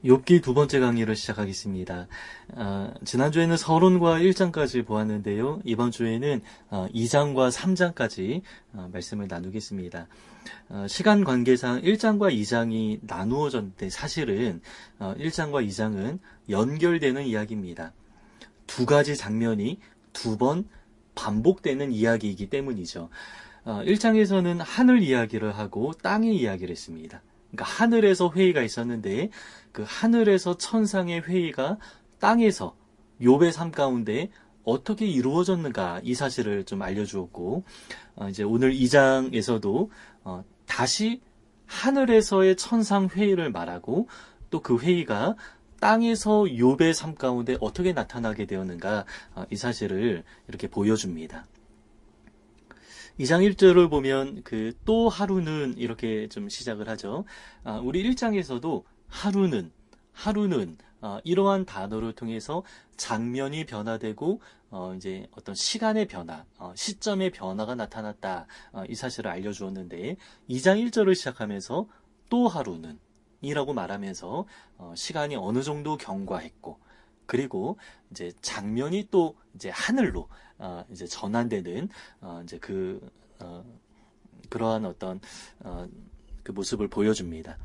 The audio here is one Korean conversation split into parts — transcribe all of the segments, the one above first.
욥기 두 번째 강의를 시작하겠습니다. 지난주에는 서론과 1장까지 보았는데요. 이번 주에는 2장과 3장까지 말씀을 나누겠습니다. 시간 관계상 1장과 2장이 나누어졌는데 사실은 1장과 2장은 연결되는 이야기입니다. 두 가지 장면이 두 번 반복되는 이야기이기 때문이죠. 1장에서는 하늘 이야기를 하고 땅의 이야기를 했습니다. 그러니까 하늘에서 회의가 있었는데 그 하늘에서 천상의 회의가 땅에서 욥의 삶 가운데 어떻게 이루어졌는가 이 사실을 좀 알려주었고 이제 오늘 2장에서도 다시 하늘에서의 천상 회의를 말하고 또 그 회의가 땅에서 욥의 삶 가운데 어떻게 나타나게 되었는가 이 사실을 이렇게 보여줍니다. 2장 1절을 보면 또 하루는 이렇게 좀 시작을 하죠. 우리 1장에서도 하루는 이러한 단어를 통해서 장면이 변화되고 이제 어떤 시간의 변화, 시점의 변화가 나타났다. 이 사실을 알려주었는데 2장 1절을 시작하면서 또 하루는 이라고 말하면서 시간이 어느 정도 경과했고 그리고 이제 장면이 또 이제 하늘로 이제 전환되는 이제 그러한 어떤 그 모습을 보여줍니다.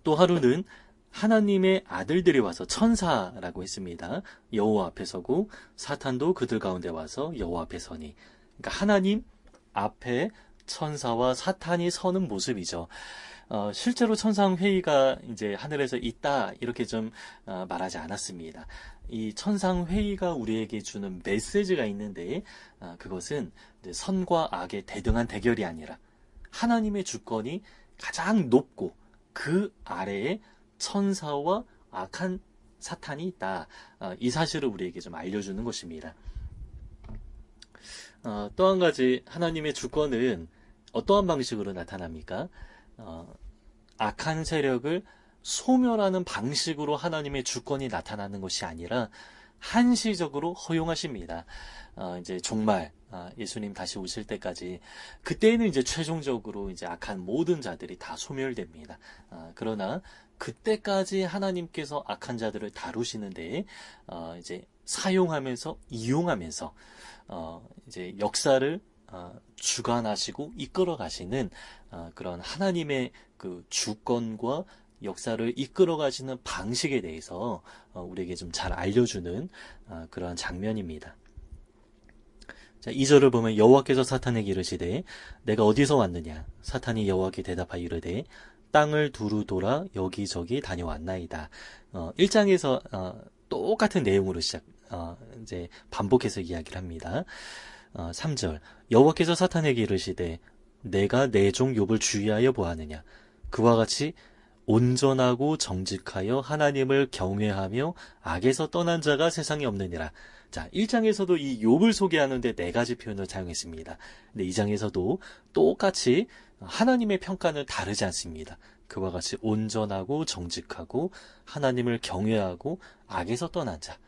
또 하루는 하나님의 아들들이 와서 천사라고 했습니다. 여호와 앞에 서고 사탄도 그들 가운데 와서 여호와 앞에 서니. 그러니까 하나님 앞에 천사와 사탄이 서는 모습이죠. 실제로 천상회의가 이제 하늘에서 있다 이렇게 좀 말하지 않았습니다. 이 천상회의가 우리에게 주는 메시지가 있는데 그것은 이제 선과 악의 대등한 대결이 아니라 하나님의 주권이 가장 높고 그 아래에 천사와 악한 사탄이 있다. 이 사실을 우리에게 좀 알려주는 것입니다. 또 한 가지 하나님의 주권은 어떠한 방식으로 나타납니까? 악한 세력을 소멸하는 방식으로 하나님의 주권이 나타나는 것이 아니라 한시적으로 허용하십니다. 이제 종말 예수님 다시 오실 때까지 그때는 이제 최종적으로 이제 악한 모든 자들이 다 소멸됩니다. 그러나 그때까지 하나님께서 악한 자들을 다루시는데 이제 사용하면서 이용하면서 이제 역사를 주관하시고 이끌어 가시는 그런 하나님의 그 주권과 역사를 이끌어 가시는 방식에 대해서 우리에게 좀 잘 알려주는 그러한 장면입니다. 자, 2절을 보면 여호와께서 사탄에게 이르시되 내가 어디서 왔느냐? 사탄이 여호와께 대답하여 이르되 땅을 두루 돌아 여기저기 다녀왔나이다. 1장에서 똑같은 내용으로 이제 반복해서 이야기를 합니다. 3절 여호와께서 사탄에게 이르시되 내가 내 종 욥을 주의하여 보았느냐 그와 같이 온전하고 정직하여 하나님을 경외하며 악에서 떠난 자가 세상에 없느니라. 자, 1장에서도 이 욥을 소개하는데 네 가지 표현을 사용했습니다. 근데 2장에서도 똑같이 하나님의 평가는 다르지 않습니다. 그와 같이 온전하고 정직하고 하나님을 경외하고 악에서 떠난 자.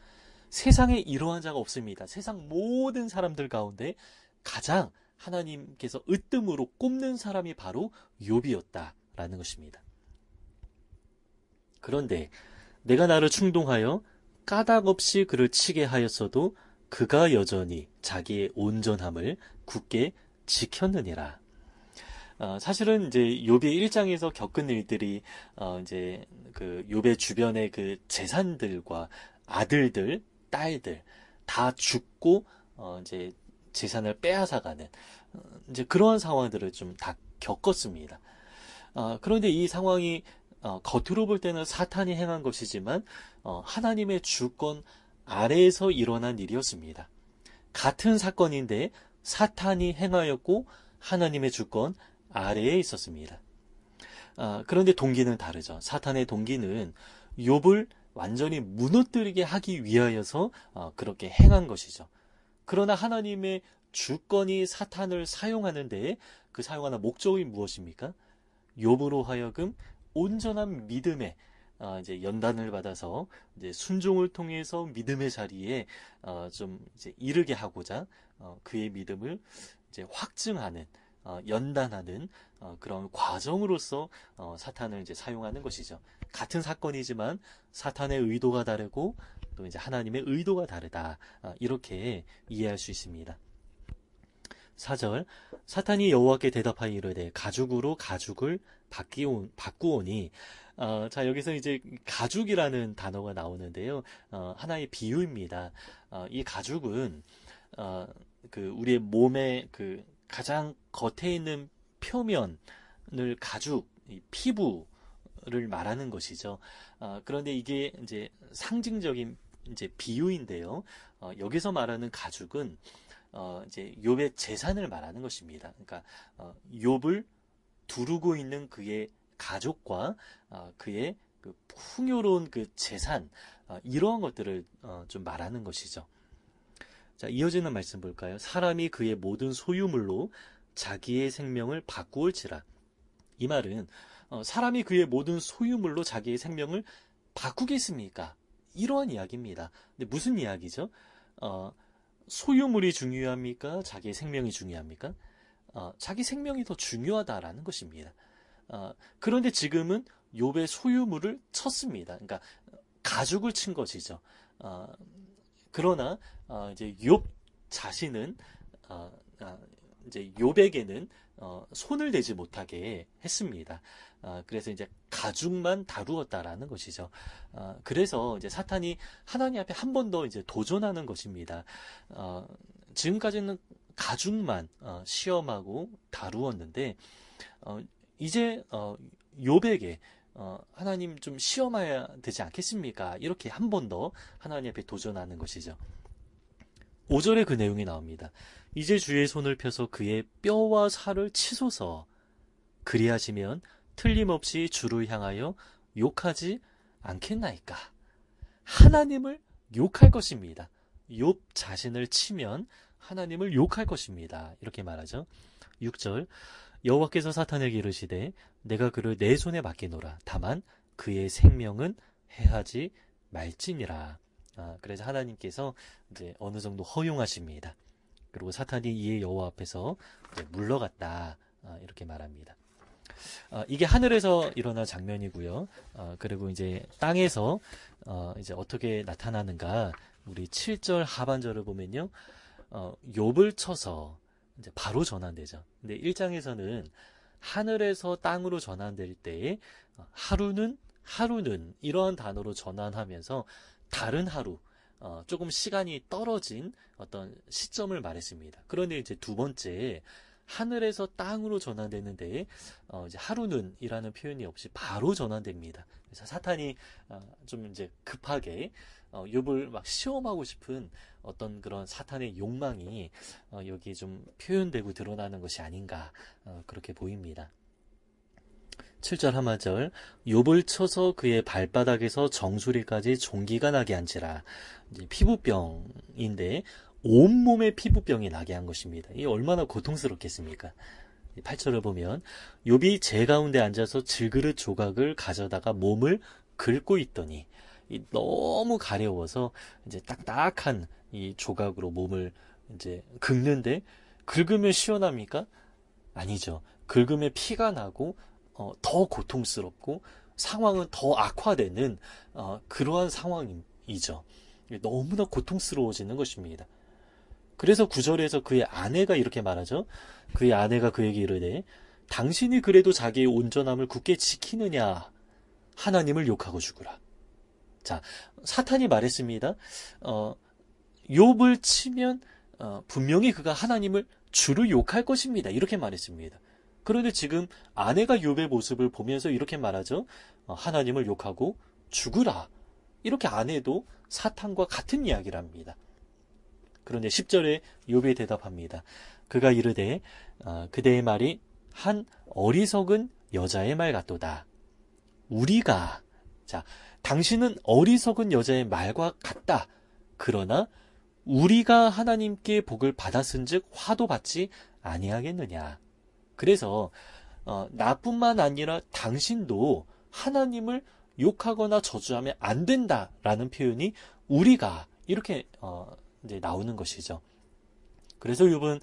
세상에 이러한 자가 없습니다. 세상 모든 사람들 가운데 가장 하나님께서 으뜸으로 꼽는 사람이 바로 욥이었다라는 것입니다. 그런데 내가 나를 충동하여 까닭없이 그를 치게 하였어도 그가 여전히 자기의 온전함을 굳게 지켰느니라. 사실은 이제 욥의 1장에서 겪은 일들이 이제 그 욥의 주변의 그 재산들과 아들들, 딸들 다 죽고 이제 재산을 빼앗아가는 이제 그러한 상황들을 좀 다 겪었습니다. 그런데 이 상황이 겉으로 볼 때는 사탄이 행한 것이지만 하나님의 주권 아래에서 일어난 일이었습니다. 같은 사건인데 사탄이 행하였고 하나님의 주권 아래에 있었습니다. 그런데 동기는 다르죠. 사탄의 동기는 욥을 완전히 무너뜨리게 하기 위하여서 그렇게 행한 것이죠. 그러나 하나님의 주권이 사탄을 사용하는데 그 사용하는 목적이 무엇입니까? 욥으로 하여금 온전한 믿음의 이제 연단을 받아서 이제 순종을 통해서 믿음의 자리에 좀 이제 이르게 하고자 그의 믿음을 이제 확증하는 연단하는 그런 과정으로서 사탄을 이제 사용하는 것이죠. 같은 사건이지만 사탄의 의도가 다르고 또 이제 하나님의 의도가 다르다. 이렇게 이해할 수 있습니다. 4절 사탄이 여호와께 대답하여 이르되 가죽으로 가죽을 바꾸오니 자 여기서 이제 가죽이라는 단어가 나오는데요. 하나의 비유입니다. 이 가죽은 그 우리의 몸의 그 가장 겉에 있는 표면을 가죽, 피부를 말하는 것이죠. 그런데 이게 이제 상징적인 이제 비유인데요. 여기서 말하는 가죽은 이제 욥의 재산을 말하는 것입니다. 그러니까 욥을 두르고 있는 그의 가족과 그의 그 풍요로운 그 재산 이러한 것들을 좀 말하는 것이죠. 자, 이어지는 말씀 볼까요? 사람이 그의 모든 소유물로 자기의 생명을 바꾸올지라. 이 말은 사람이 그의 모든 소유물로 자기의 생명을 바꾸겠습니까? 이러한 이야기입니다. 근데 무슨 이야기죠? 소유물이 중요합니까? 자기의 생명이 중요합니까? 자기 생명이 더 중요하다라는 것입니다. 그런데 지금은 욥의 소유물을 쳤습니다. 그러니까 가죽을 친 것이죠. 그러나 이제 욥 자신은 이제 욥에게는 손을 대지 못하게 했습니다. 그래서 이제 가죽만 다루었다라는 것이죠. 그래서 이제 사탄이 하나님 앞에 한 번 더 이제 도전하는 것입니다. 지금까지는 가죽만 시험하고 다루었는데 이제 욥에게 하나님 좀 시험해야 되지 않겠습니까? 이렇게 한 번 더 하나님 앞에 도전하는 것이죠. 5절에 그 내용이 나옵니다. 이제 주의 손을 펴서 그의 뼈와 살을 치소서. 그리하시면 틀림없이 주를 향하여 욕하지 않겠나이까. 하나님을 욕할 것입니다. 욥 자신을 치면 하나님을 욕할 것입니다. 이렇게 말하죠. 6절 여호와께서 사탄에게 이르시되 내가 그를 내 손에 맡기노라. 다만 그의 생명은 해하지 말지니라. 그래서 하나님께서 이제 어느 정도 허용하십니다. 그리고 사탄이 이에 여호와 앞에서 이제 물러갔다. 이렇게 말합니다. 이게 하늘에서 일어난 장면이고요. 그리고 이제 땅에서 이제 어떻게 나타나는가? 우리 7절 하반절을 보면요. 욥을 쳐서 이제 바로 전환되죠. 근데 1장에서는 하늘에서 땅으로 전환될 때 하루는 이러한 단어로 전환하면서 다른 하루, 조금 시간이 떨어진 어떤 시점을 말했습니다. 그런데 이제 두 번째 하늘에서 땅으로 전환되는데 이제 하루는 이라는 표현이 없이 바로 전환됩니다. 그래서 사탄이 좀 이제 급하게 욥을 막 시험하고 싶은 어떤 그런 사탄의 욕망이 여기 좀 표현되고 드러나는 것이 아닌가 그렇게 보입니다. 7절 하마절 욥을 쳐서 그의 발바닥에서 정수리까지 종기가 나게 한지라. 이제 피부병인데 온몸에 피부병이 나게 한 것입니다. 이게 얼마나 고통스럽겠습니까? 8절을 보면 욥이 제 가운데 앉아서 질그릇 조각을 가져다가 몸을 긁고 있더니 너무 가려워서 이제 딱딱한 이 조각으로 몸을 이제 긁는데 긁으면 시원합니까? 아니죠. 긁으면 피가 나고 더 고통스럽고 상황은 더 악화되는 그러한 상황이죠. 너무나 고통스러워지는 것입니다. 그래서 9절에서 그의 아내가 이렇게 말하죠. 그의 아내가 그에게 이르되 당신이 그래도 자기의 온전함을 굳게 지키느냐 하나님을 욕하고 죽으라. 자, 사탄이 말했습니다. 욥을 치면 분명히 그가 하나님을 주를 욕할 것입니다. 이렇게 말했습니다. 그런데 지금 아내가 욥의 모습을 보면서 이렇게 말하죠. 하나님을 욕하고 죽으라. 이렇게 아내도 사탄과 같은 이야기를 합니다. 그런데 10절에 욥이 대답합니다. 그가 이르되 그대의 말이 한 어리석은 여자의 말 같도다. 우리가 자 당신은 어리석은 여자의 말과 같다. 그러나 우리가 하나님께 복을 받았은즉 화도 받지 아니하겠느냐. 그래서 나뿐만 아니라 당신도 하나님을 욕하거나 저주하면 안 된다라는 표현이 우리가 이렇게 이제 나오는 것이죠. 그래서 욥은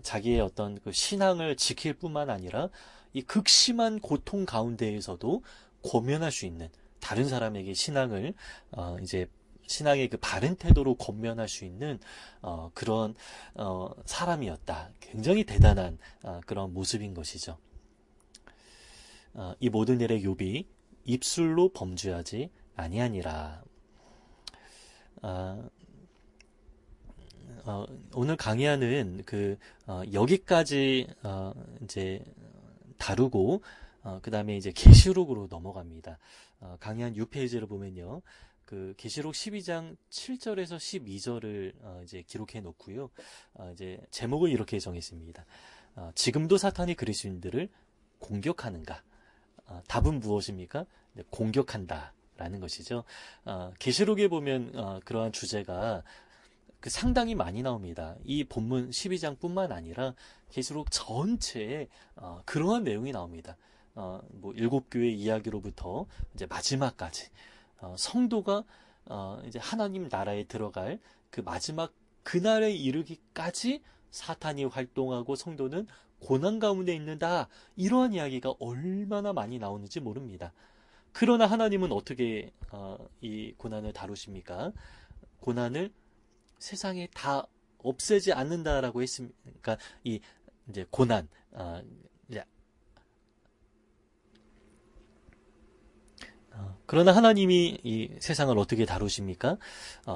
자기의 어떤 그 신앙을 지킬 뿐만 아니라 이 극심한 고통 가운데에서도 권면할 수 있는, 다른 사람에게 신앙을 이제 신앙의 그 바른 태도로 권면할 수 있는 그런 사람이었다. 굉장히 대단한 그런 모습인 것이죠. 이 모든 일에 욥이 입술로 범죄하지 아니하니라. 오늘 강의하는 여기까지 이제 다루고 그 다음에 이제 계시록으로 넘어갑니다. 강의 한 6페이지를 보면요. 그 계시록 12장 7절에서 12절을 이제 기록해 놓고요. 이제 제목을 이렇게 정했습니다. 지금도 사탄이 그리스도인들을 공격하는가? 답은 무엇입니까? 네, 공격한다라는 것이죠. 계시록에 보면 그러한 주제가 상당히 많이 나옵니다. 이 본문 12장뿐만 아니라 계시록 전체에 그러한 내용이 나옵니다. 뭐 7교회 이야기로부터 이제 마지막까지 성도가 이제 하나님 나라에 들어갈 그 마지막 그날에 이르기까지 사탄이 활동하고 성도는 고난 가운데 있는다. 이러한 이야기가 얼마나 많이 나오는지 모릅니다. 그러나 하나님은 어떻게 이 고난을 다루십니까? 고난을 세상에 다 없애지 않는다라고 했습니다. 그러니까 이 이제 고난, 그러나 하나님이 이 세상을 어떻게 다루십니까?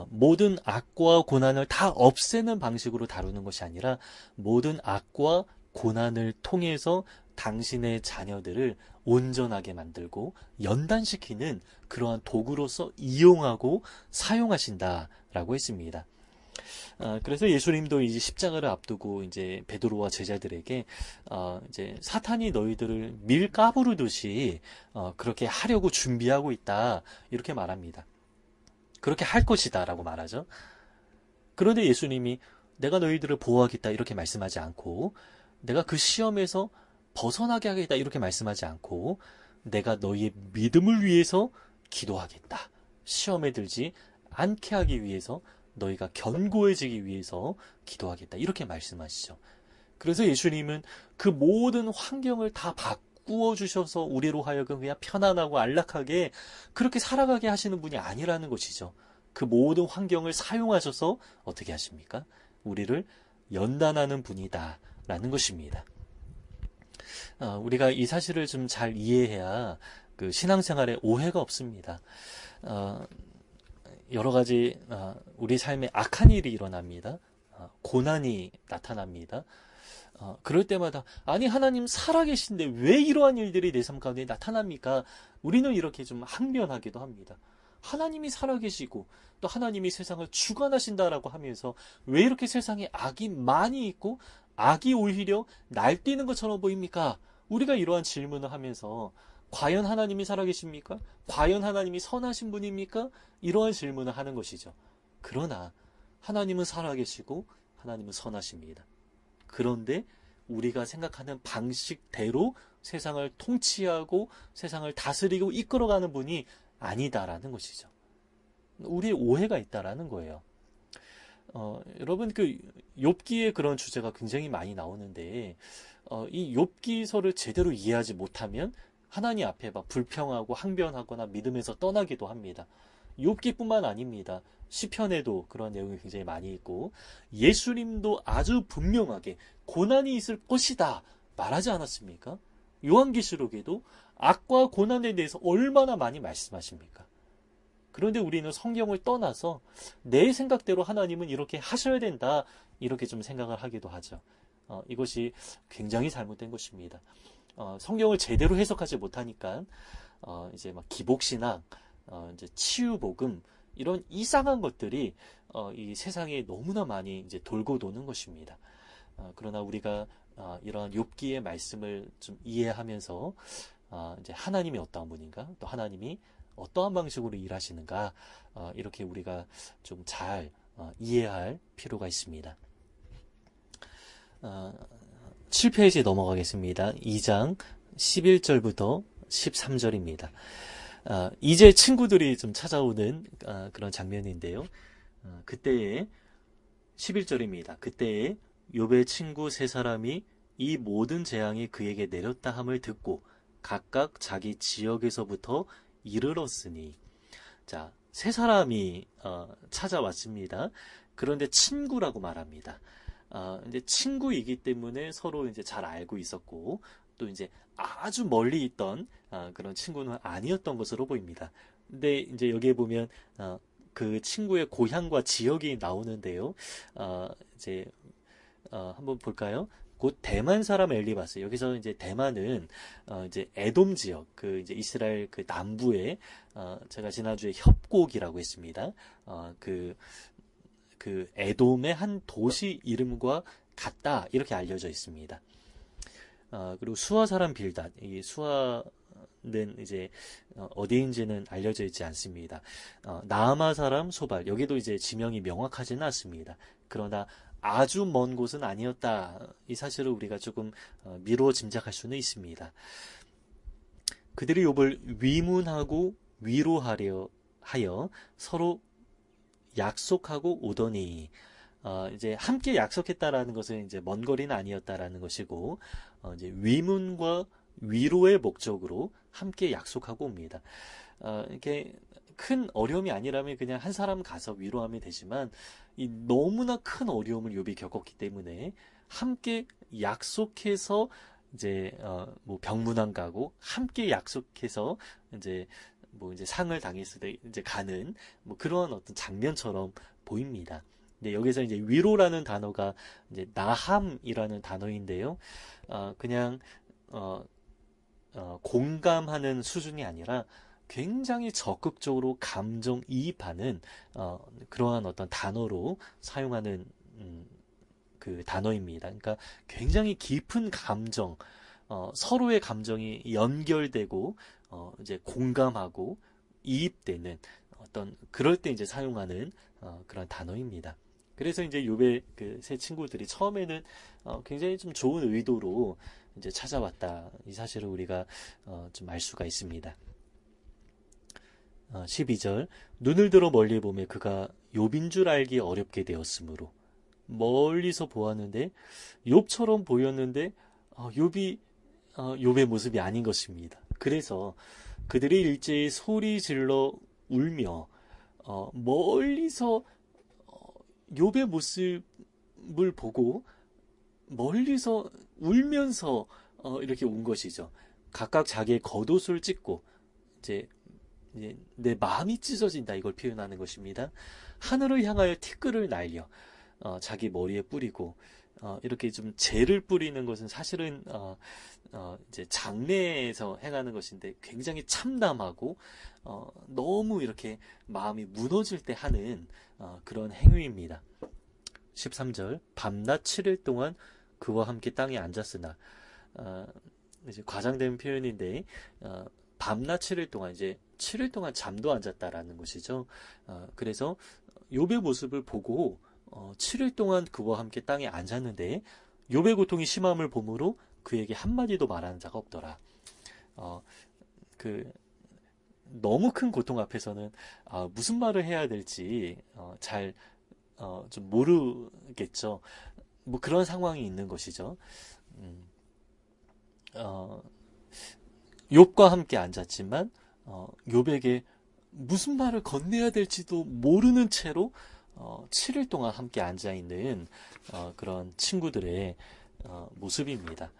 모든 악과 고난을 다 없애는 방식으로 다루는 것이 아니라 모든 악과 고난을 통해서 당신의 자녀들을 온전하게 만들고 연단시키는 그러한 도구로서 이용하고 사용하신다라고 했습니다. 그래서 예수님도 이제 십자가를 앞두고 이제 베드로와 제자들에게 이제 사탄이 너희들을 밀 까부르듯이 그렇게 하려고 준비하고 있다 이렇게 말합니다. 그렇게 할 것이다라고 말하죠. 그런데 예수님이 내가 너희들을 보호하겠다 이렇게 말씀하지 않고, 내가 그 시험에서 벗어나게 하겠다 이렇게 말씀하지 않고, 내가 너희의 믿음을 위해서 기도하겠다, 시험에 들지 않게 하기 위해서, 너희가 견고해지기 위해서 기도하겠다 이렇게 말씀하시죠. 그래서 예수님은 그 모든 환경을 다 바꾸어 주셔서 우리로 하여금 그냥 편안하고 안락하게 그렇게 살아가게 하시는 분이 아니라는 것이죠. 그 모든 환경을 사용하셔서 어떻게 하십니까? 우리를 연단하는 분이다 라는 것입니다. 우리가 이 사실을 좀 잘 이해해야 그 신앙생활에 오해가 없습니다. 여러 가지 우리 삶에 악한 일이 일어납니다. 고난이 나타납니다. 그럴 때마다 아니 하나님 살아계신데 왜 이러한 일들이 내 삶 가운데 나타납니까? 우리는 이렇게 좀 항변하기도 합니다. 하나님이 살아계시고 또 하나님이 세상을 주관하신다라고 하면서 왜 이렇게 세상에 악이 많이 있고 악이 오히려 날뛰는 것처럼 보입니까? 우리가 이러한 질문을 하면서 과연 하나님이 살아계십니까? 과연 하나님이 선하신 분입니까? 이러한 질문을 하는 것이죠. 그러나 하나님은 살아계시고 하나님은 선하십니다. 그런데 우리가 생각하는 방식대로 세상을 통치하고 세상을 다스리고 이끌어가는 분이 아니다라는 것이죠. 우리의 오해가 있다라는 거예요. 여러분 욥기에 그런 주제가 굉장히 많이 나오는데 이 욥기서를 제대로 이해하지 못하면 하나님 앞에 막 불평하고 항변하거나 믿음에서 떠나기도 합니다. 욥기뿐만 아닙니다. 시편에도 그런 내용이 굉장히 많이 있고 예수님도 아주 분명하게 고난이 있을 것이다 말하지 않았습니까? 요한계시록에도 악과 고난에 대해서 얼마나 많이 말씀하십니까? 그런데 우리는 성경을 떠나서 내 생각대로 하나님은 이렇게 하셔야 된다 이렇게 좀 생각을 하기도 하죠. 이것이 굉장히 잘못된 것입니다. 성경을 제대로 해석하지 못하니까 이제 막 기복신앙, 이제 치유복음 이런 이상한 것들이 이 세상에 너무나 많이 이제 돌고 도는 것입니다. 그러나 우리가 이러한 욥기의 말씀을 좀 이해하면서 이제 하나님이 어떠한 분인가, 또 하나님이 어떠한 방식으로 일하시는가 이렇게 우리가 좀 잘 이해할 필요가 있습니다. 7페이지 넘어가겠습니다. 2장 11절부터 13절입니다. 이제 친구들이 좀 찾아오는 그런 장면인데요. 그때에 11절입니다. 그때에 욥의 친구 세 사람이 이 모든 재앙이 그에게 내렸다 함을 듣고 각각 자기 지역에서부터 이르렀으니. 자, 세 사람이 찾아왔습니다. 그런데 친구라고 말합니다. 이제 친구이기 때문에 서로 이제 잘 알고 있었고, 또 이제 아주 멀리 있던 그런 친구는 아니었던 것으로 보입니다. 근데 이제 여기에 보면 그 친구의 고향과 지역이 나오는데요. 이제 한번 볼까요? 곧 대만 사람 엘리바스. 여기서 이제 대만은 이제 에돔 지역, 그 이제 이스라엘 그 남부에 제가 지난주에 협곡이라고 했습니다. 그 에돔의 한 도시 이름과 같다 이렇게 알려져 있습니다. 그리고 수아 사람 빌닷. 이 수아는 이제 어디인지는 알려져 있지 않습니다. 나아마 사람 소발. 여기도 이제 지명이 명확하지는 않습니다. 그러나 아주 먼 곳은 아니었다. 이 사실을 우리가 조금 미루어 짐작할 수는 있습니다. 그들이 욥을 위문하고 위로하려 하여 서로 약속하고 오더니, 이제 함께 약속했다라는 것은 이제 먼 거리는 아니었다라는 것이고, 이제 위문과 위로의 목적으로 함께 약속하고 옵니다. 이렇게 큰 어려움이 아니라면 그냥 한 사람 가서 위로하면 되지만, 이 너무나 큰 어려움을 욥이 겪었기 때문에 함께 약속해서 이제 뭐 병문안 가고 함께 약속해서 이제 뭐 이제 상을 당했을 때 이제 가는 뭐 그런 어떤 장면처럼 보입니다. 근데 여기서 이제 위로라는 단어가 이제 나함이라는 단어인데요. 그냥 공감하는 수준이 아니라 굉장히 적극적으로 감정이입하는 그러한 어떤 단어로 사용하는 그 단어입니다. 그러니까 굉장히 깊은 감정, 서로의 감정이 연결되고 이제 공감하고 이입되는 어떤 그럴 때 이제 사용하는 그런 단어입니다. 그래서 이제 욥의 그 세 친구들이 처음에는 굉장히 좀 좋은 의도로 이제 찾아왔다. 이 사실을 우리가 좀 알 수가 있습니다. 12절 눈을 들어 멀리 보매 그가 욥인 줄 알기 어렵게 되었으므로. 멀리서 보았는데 욥처럼 보였는데 욥이 욥의 모습이 아닌 것입니다. 그래서 그들이 일제히 소리 질러 울며 멀리서 욥의 모습을 보고 멀리서 울면서 이렇게 온 것이죠. 각각 자기의 겉옷을 찢고 이제 내 마음이 찢어진다 이걸 표현하는 것입니다. 하늘을 향하여 티끌을 날려 자기 머리에 뿌리고 이렇게 좀 재를 뿌리는 것은 사실은 이제 장례에서 행하는 것인데 굉장히 참담하고 너무 이렇게 마음이 무너질 때 하는 그런 행위입니다. 13절 밤낮 7일 동안 그와 함께 땅에 앉았으나 이제 과장된 표현인데 밤낮 7일 동안 이제 7일 동안 잠도 안 잤다라는 것이죠. 그래서 욥의 모습을 보고 7일 동안 그와 함께 땅에 앉았는데 욥의 고통이 심함을 보므로 그에게 한마디도 말하는 자가 없더라. 그 너무 큰 고통 앞에서는 무슨 말을 해야 될지 잘 좀 모르겠죠. 뭐 그런 상황이 있는 것이죠. 욥과 함께 앉았지만 욥에게 무슨 말을 건네야 될지도 모르는 채로 7일 동안 함께 앉아있는 그런 친구들의 모습입니다.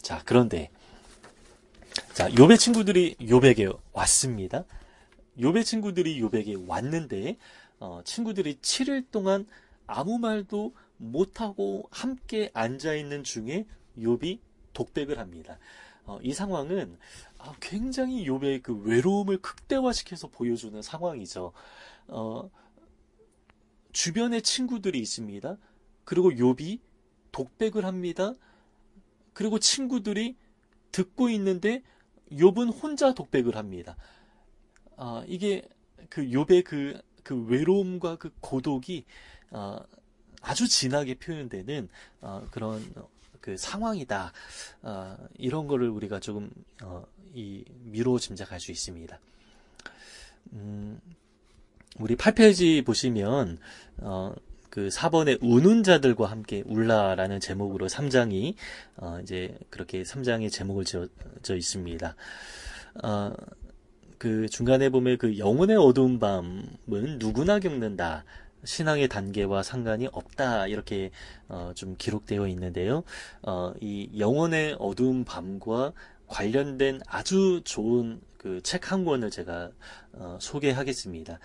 자, 그런데 욥의 친구들이 욥에게 왔습니다. 욥의 친구들이 욥에게 왔는데 친구들이 7일 동안 아무 말도 못하고 함께 앉아있는 중에 욥이 독백을 합니다. 이 상황은 굉장히 욥의 그 외로움을 극대화시켜서 보여주는 상황이죠. 주변에 친구들이 있습니다. 그리고 욥이 독백을 합니다. 그리고 친구들이 듣고 있는데 욥은 혼자 독백을 합니다. 이게 그 욥의 그 외로움과 그 고독이 아주 진하게 표현되는 그런 그 상황이다. 이런 거를 우리가 조금 미로 짐작할 수 있습니다. 우리 8페이지 보시면 그 4번에 우는 자들과 함께 울라라는 제목으로 3장이 이제 그렇게 3장의 제목을 지어져 있습니다. 그 중간에 보면 그 영혼의 어두운 밤은 누구나 겪는다. 신앙의 단계와 상관이 없다. 이렇게 좀 기록되어 있는데요. 이 영혼의 어두운 밤과 관련된 아주 좋은 그 책 한 권을 제가 소개하겠습니다.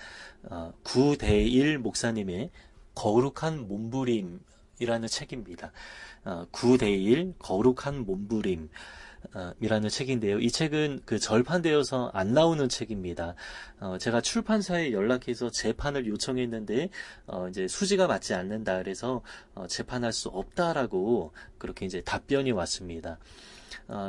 구대일 목사님의 거룩한 몸부림이라는 책입니다. 구대일 거룩한 몸부림 이라는 책인데요. 이 책은 그 절판되어서 안 나오는 책입니다. 제가 출판사에 연락해서 재판을 요청했는데 이제 수지가 맞지 않는다 그래서 재판할 수 없다라고 그렇게 이제 답변이 왔습니다.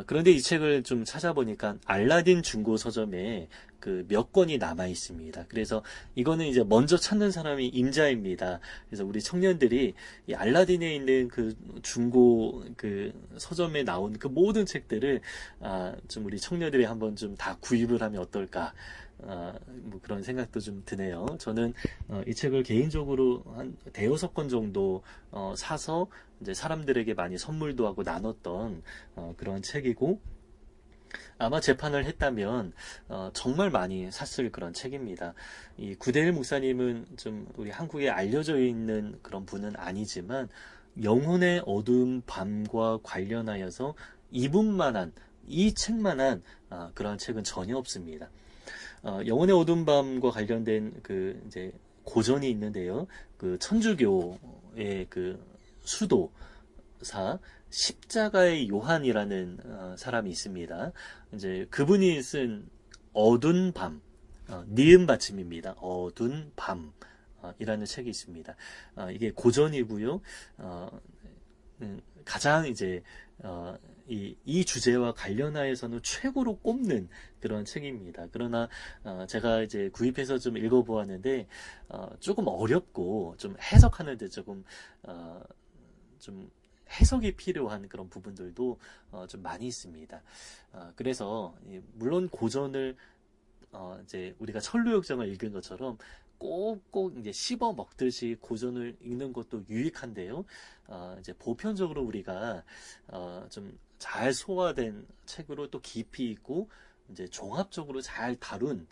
그런데 이 책을 좀 찾아보니까 알라딘 중고 서점에 그 몇 권이 남아 있습니다. 그래서 이거는 이제 먼저 찾는 사람이 임자입니다. 그래서 우리 청년들이 이 알라딘에 있는 그 중고 그 서점에 나온 그 모든 책들을 좀 우리 청년들이 한번 좀 다 구입을 하면 어떨까? 뭐 그런 생각도 좀 드네요. 저는 이 책을 개인적으로 한 대여섯 권 정도 사서 이제 사람들에게 많이 선물도 하고 나눴던 그런 책이고, 아마 재판을 했다면 정말 많이 샀을 그런 책입니다. 이 구대일 목사님은 좀 우리 한국에 알려져 있는 그런 분은 아니지만 영혼의 어두운 밤과 관련하여서 이분만한 이 책만한 그런 책은 전혀 없습니다. 영혼의 어두운 밤과 관련된 그 이제 고전이 있는데요. 그 천주교의 그 수도사 십자가의 요한이라는 사람이 있습니다. 이제 그분이 쓴 어두운 밤, 니은 받침입니다. 어두운 밤이라는 책이 있습니다. 이게 고전이고요. 가장 이제 이 주제와 관련하여서는 최고로 꼽는 그런 책입니다. 그러나 제가 이제 구입해서 좀 읽어보았는데 조금 어렵고 좀 해석하는데 조금 좀 해석이 필요한 그런 부분들도 좀 많이 있습니다. 그래서 물론 고전을 이제 우리가 천루역정을 읽은 것처럼 꼭꼭 이제 씹어 먹듯이 고전을 읽는 것도 유익한데요. 이제 보편적으로 우리가 좀 잘 소화된 책으로 또 깊이 있고 이제 종합적으로 잘 다룬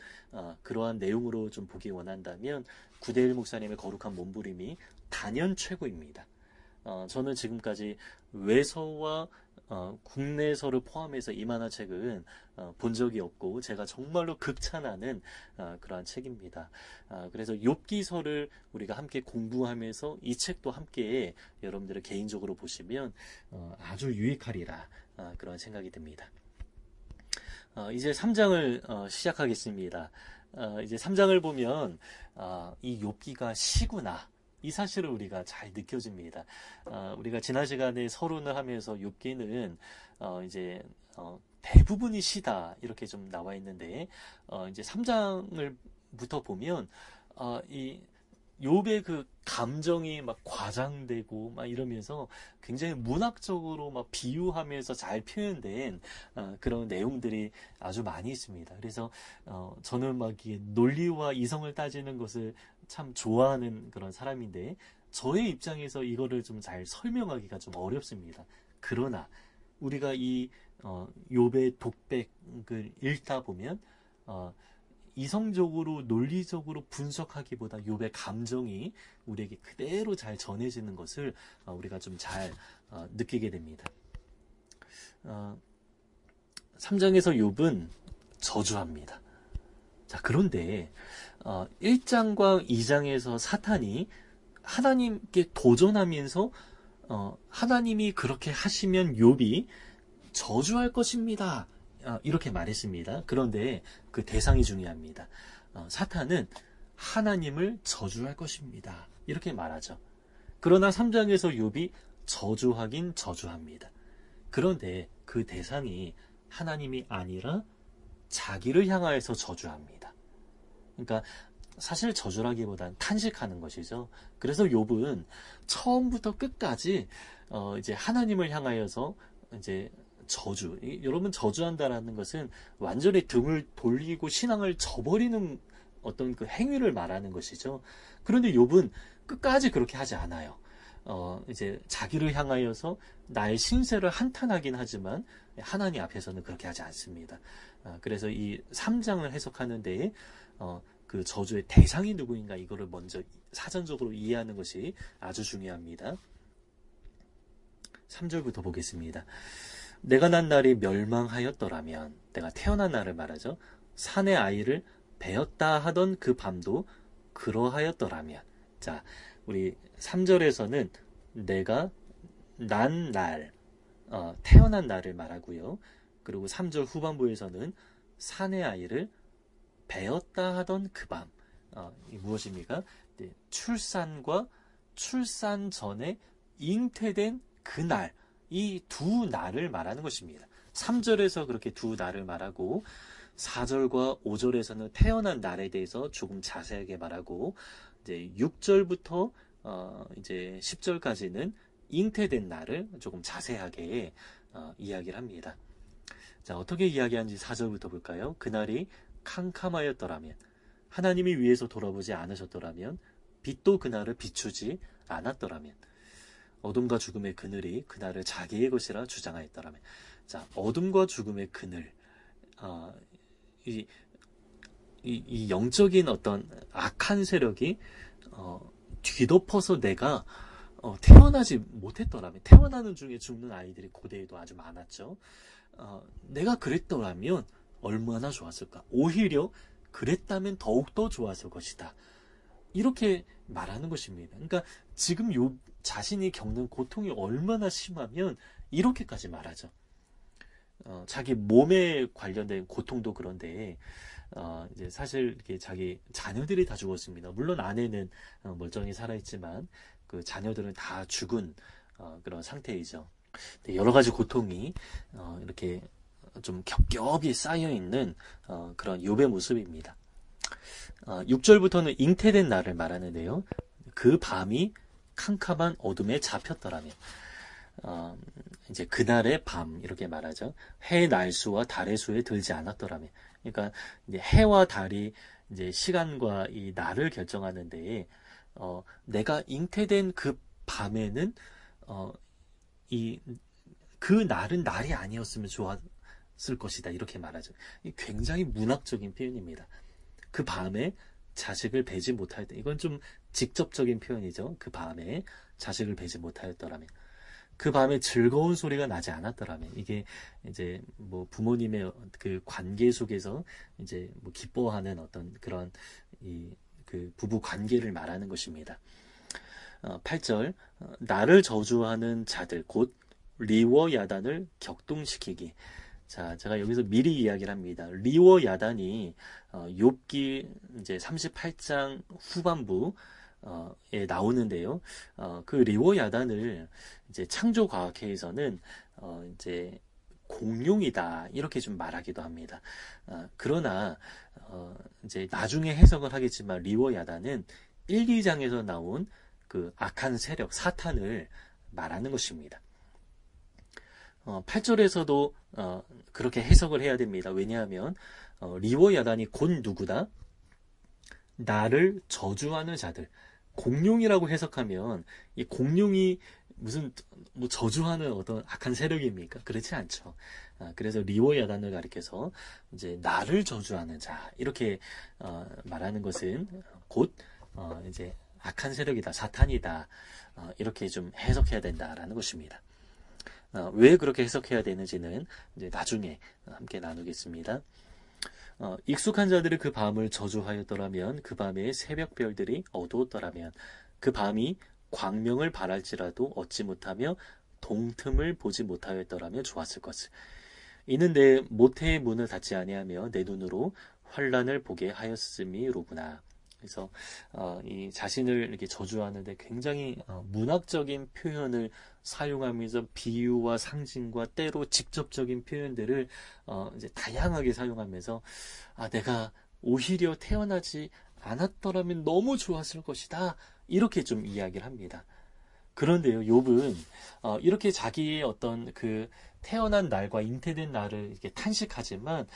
그러한 내용으로 좀 보기 원한다면 구대일 목사님의 거룩한 몸부림이 단연 최고입니다. 저는 지금까지 외서와 국내서를 포함해서 이만한 책은 본 적이 없고 제가 정말로 극찬하는 그러한 책입니다. 그래서 욥기서를 우리가 함께 공부하면서 이 책도 함께 여러분들을 개인적으로 보시면 아주 유익하리라 그런 생각이 듭니다. 이제 3장을 시작하겠습니다. 이제 3장을 보면 이 욥기가 시구나 이 사실을 우리가 잘 느껴집니다. 우리가 지난 시간에 서론을 하면서 욥기는 이제 대부분이 시다 이렇게 좀 나와 있는데 이제 3장을부터 보면 이 욥의 그 감정이 막 과장되고 막 이러면서 굉장히 문학적으로 막 비유하면서 잘 표현된 그런 내용들이 아주 많이 있습니다. 그래서 저는 막 이게 논리와 이성을 따지는 것을 참 좋아하는 그런 사람인데 저의 입장에서 이거를 좀 잘 설명하기가 좀 어렵습니다. 그러나 우리가 이 욥의 독백을 읽다 보면 이성적으로 논리적으로 분석하기보다 욥의 감정이 우리에게 그대로 잘 전해지는 것을 우리가 좀 잘 느끼게 됩니다. 3장에서 욥은 저주합니다. 자, 그런데 1장과 2장에서 사탄이 하나님께 도전하면서 하나님이 그렇게 하시면 욥이 저주할 것입니다. 이렇게 말했습니다. 그런데 그 대상이 중요합니다. 사탄은 하나님을 저주할 것입니다. 이렇게 말하죠. 그러나 3장에서 욥이 저주하긴 저주합니다. 그런데 그 대상이 하나님이 아니라 자기를 향하여서 저주합니다. 그러니까 사실 저주라기보단 탄식하는 것이죠. 그래서 욥은 처음부터 끝까지 이제 하나님을 향하여서 이제 여러분 저주한다라는 것은 완전히 등을 돌리고 신앙을 저버리는 어떤 그 행위를 말하는 것이죠. 그런데 욥은 끝까지 그렇게 하지 않아요. 이제 자기를 향하여서 나의 신세를 한탄하긴 하지만 하나님 앞에서는 그렇게 하지 않습니다. 그래서 이 3장을 해석하는 데에 그 저주의 대상이 누구인가 이거를 먼저 사전적으로 이해하는 것이 아주 중요합니다. 3절부터 보겠습니다. 내가 난 날이 멸망하였더라면, 내가 태어난 날을 말하죠. 산의 아이를 베었다 하던 그 밤도 그러하였더라면. 자, 우리 3절에서는 내가 난 날, 태어난 날을 말하고요. 그리고 3절 후반부에서는 산의 아이를 베었다 하던 그 밤. 이 무엇입니까? 네, 출산과 출산 전에 잉태된 그날, 이 두 날을 말하는 것입니다. 3절에서 그렇게 두 날을 말하고 4절과 5절에서는 태어난 날에 대해서 조금 자세하게 말하고 이제 6절부터 이제 10절까지는 잉태된 날을 조금 자세하게 이야기를 합니다. 자, 어떻게 이야기하는지 4절부터 볼까요? 그날이 캄캄하였더라면, 하나님이 위에서 돌아보지 않으셨더라면, 빛도 그날을 비추지 않았더라면, 어둠과 죽음의 그늘이 그날을 자기의 것이라 주장하였더라면. 자, 어둠과 죽음의 그늘, 이 영적인 어떤 악한 세력이 뒤덮어서 내가 태어나지 못했더라면, 태어나는 중에 죽는 아이들이 고대에도 아주 많았죠. 내가 그랬더라면 얼마나 좋았을까? 오히려 그랬다면 더욱더 좋았을 것이다. 이렇게 말하는 것입니다. 그러니까 지금 요 자신이 겪는 고통이 얼마나 심하면 이렇게까지 말하죠. 자기 몸에 관련된 고통도 그런데 이제 사실 이렇게 자기 자녀들이 다 죽었습니다. 물론 아내는 멀쩡히 살아있지만 그 자녀들은 다 죽은 그런 상태이죠. 여러 가지 고통이 이렇게 좀 겹겹이 쌓여 있는 그런 욥의 모습입니다. 6절부터는 잉태된 날을 말하는데요. 그 밤이 캄캄한 어둠에 잡혔더라면, 이제 그날의 밤 이렇게 말하죠. 해 날수와 달의 수에 들지 않았더라면, 그러니까 이제 해와 달이 이제 시간과 이 날을 결정하는데, 내가 잉태된 그 밤에는 그 날은 날이 아니었으면 좋았을 것이다 이렇게 말하죠. 굉장히 문학적인 표현입니다. 그 밤에 자식을 베지 못하였다. 이건 좀 직접적인 표현이죠. 그 밤에 자식을 베지 못하였더라면, 그 밤에 즐거운 소리가 나지 않았더라면, 이게 이제 뭐 부모님의 그 관계 속에서 이제 뭐 기뻐하는 어떤 그런 그 부부 관계를 말하는 것입니다. 8절, 나를 저주하는 자들 곧 리워 야단을 격동시키기. 자, 제가 여기서 미리 이야기를 합니다. 리워 야단이 욥기 이제 38장 후반부에 나오는데요. 그 리워 야단을 이제 창조과학회에서는 이제 공룡이다 이렇게 좀 말하기도 합니다. 그러나 이제 나중에 해석을 하겠지만 리워 야단은 1, 2장에서 나온 그 악한 세력 사탄을 말하는 것입니다. 8절에서도 그렇게 해석을 해야 됩니다. 왜냐하면 리워 야단이 곧 누구다? 나를 저주하는 자들. 공룡이라고 해석하면 이 공룡이 무슨 뭐 저주하는 어떤 악한 세력입니까? 그렇지 않죠. 그래서 리워 야단을 가리켜서 이제 나를 저주하는 자 이렇게 말하는 것은 곧 이제 악한 세력이다, 사탄이다 이렇게 좀 해석해야 된다라는 것입니다. 왜 그렇게 해석해야 되는지는 이제 나중에 함께 나누겠습니다. 익숙한 자들이 그 밤을 저주하였더라면, 그 밤에 새벽별들이 어두웠더라면, 그 밤이 광명을 발할지라도 얻지 못하며 동틈을 보지 못하였더라면 좋았을 것을. 이는 내 모태의 문을 닫지 아니하며 내 눈으로 환난을 보게 하였음이로구나. 그래서 이 자신을 이렇게 저주하는데 굉장히 문학적인 표현을 사용하면서 비유와 상징과 때로 직접적인 표현들을 이제 다양하게 사용하면서 내가 오히려 태어나지 않았더라면 너무 좋았을 것이다 이렇게 좀 이야기를 합니다. 그런데요, 욥은 이렇게 자기의 어떤 그 태어난 날과 잉태된 날을 이렇게 탄식하지만